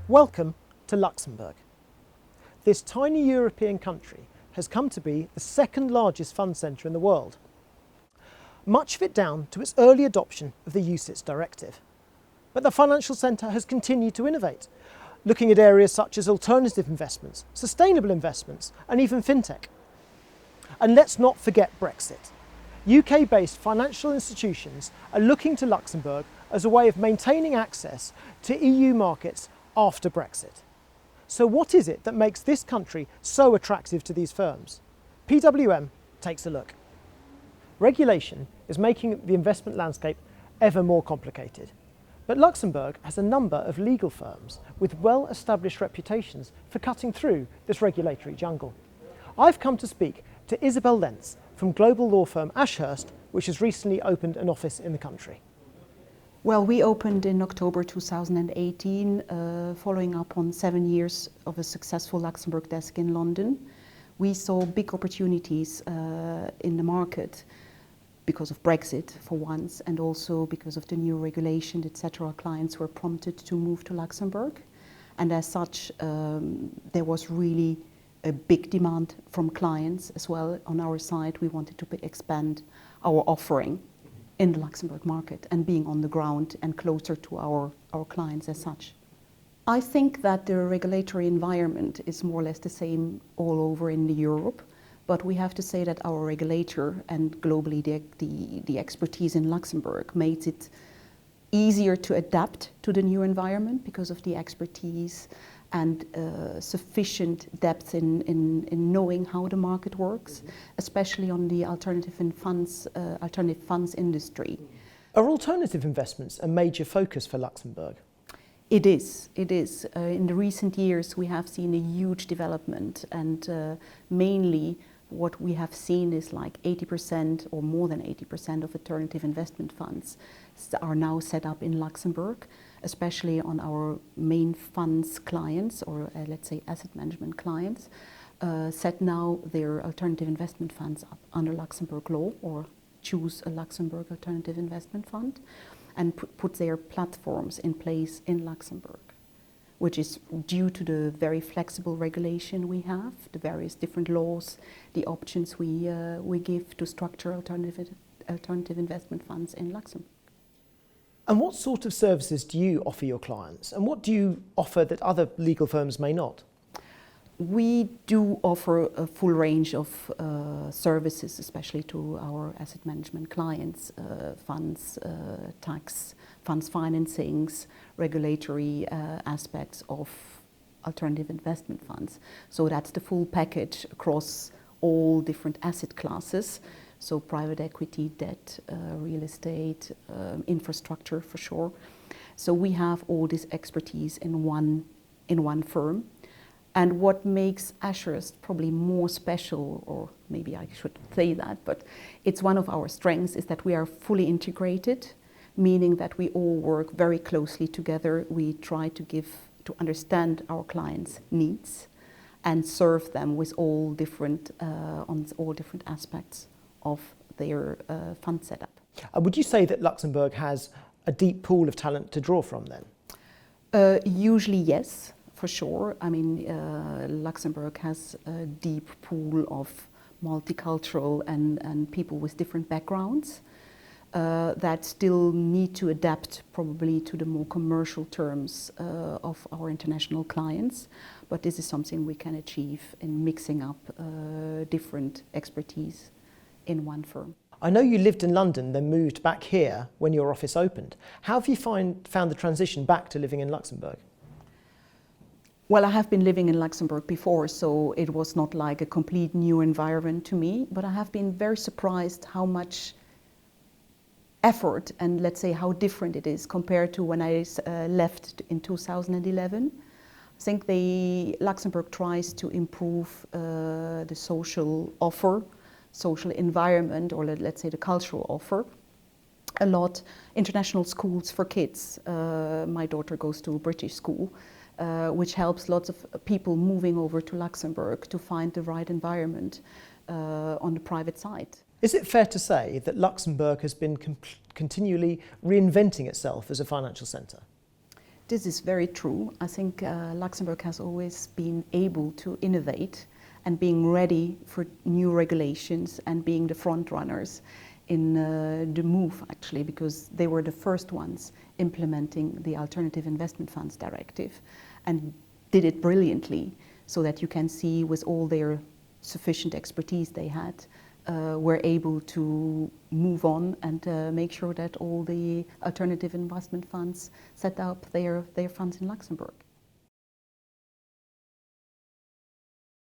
Welcome to Luxembourg. This tiny European country has come to be the second largest fund centre in the world, much of it down to its early adoption of the UCITS directive. But the financial centre has continued to innovate, looking at areas such as alternative investments, sustainable investments, and even fintech. And let's not forget Brexit. UK-based financial institutions are looking to Luxembourg as a way of maintaining access to EU markets after Brexit. So what is it that makes this country so attractive to these firms? PWM takes a look. Regulation is making the investment landscape ever more complicated. But Luxembourg has a number of legal firms with well-established reputations for cutting through this regulatory jungle. I've come to speak to Isabelle Lentz from global law firm Ashurst, which has recently opened an office in the country. Well, we opened in October 2018, following up on 7 years of a successful Luxembourg desk in London. We saw big opportunities in the market because of Brexit, for once, and also because of the new regulation, etc. Clients were prompted to move to Luxembourg. And as such, there was really a big demand from clients as well. On our side, we wanted to expand our offering in the Luxembourg market and being on the ground and closer to our clients as such. I think that the regulatory environment is more or less the same all over in Europe, but we have to say that our regulator and globally the expertise in Luxembourg makes it easier to adapt to the new environment because of the expertise and sufficient depth in knowing how the market works, especially on the alternative funds industry. Are alternative investments a major focus for Luxembourg? It is. In the recent years, we have seen a huge development, and mainly what we have seen is like 80% or more than 80% of alternative investment funds are now set up in Luxembourg, especially on our main funds clients, or let's say asset management clients, set now their alternative investment funds up under Luxembourg law, or choose a Luxembourg alternative investment fund, and put their platforms in place in Luxembourg, which is due to the very flexible regulation we have, the various different laws, the options we give to structure alternative investment funds in Luxembourg. And what sort of services do you offer your clients? And what do you offer that other legal firms may not? We do offer a full range of services, especially to our asset management clients, funds, tax, funds financings, regulatory aspects of alternative investment funds. So that's the full package across all different asset classes. So private equity, debt, real estate, infrastructure for sure. So we have all this expertise in one firm. And what makes Ashurst probably more special, or maybe I should say that, but it's one of our strengths, is that we are fully integrated, meaning that we all work very closely together. We try to understand our clients' needs and serve them with all different on all different aspects of their fund setup. Would you say that Luxembourg has a deep pool of talent to draw from then? Usually yes, for sure. I mean, Luxembourg has a deep pool of multicultural and people with different backgrounds that still need to adapt probably to the more commercial terms of our international clients. But this is something we can achieve in mixing up different expertise in one firm. I know you lived in London, then moved back here when your office opened. How have you found the transition back to living in Luxembourg? Well, I have been living in Luxembourg before, so it was not like a complete new environment to me, but I have been very surprised how much effort and let's say how different it is compared to when I left in 2011. I think Luxembourg tries to improve the social offer, social environment, or let's say the cultural offer a lot. International schools for kids. My daughter goes to a British school, which helps lots of people moving over to Luxembourg to find the right environment on the private side. Is it fair to say that Luxembourg has been continually reinventing itself as a financial centre? This is very true. I think Luxembourg has always been able to innovate and being ready for new regulations and being the front runners in the move, actually, because they were the first ones implementing the Alternative Investment Funds Directive and did it brilliantly, so that you can see with all their sufficient expertise they had, were able to move on and make sure that all the alternative investment funds set up their funds in Luxembourg.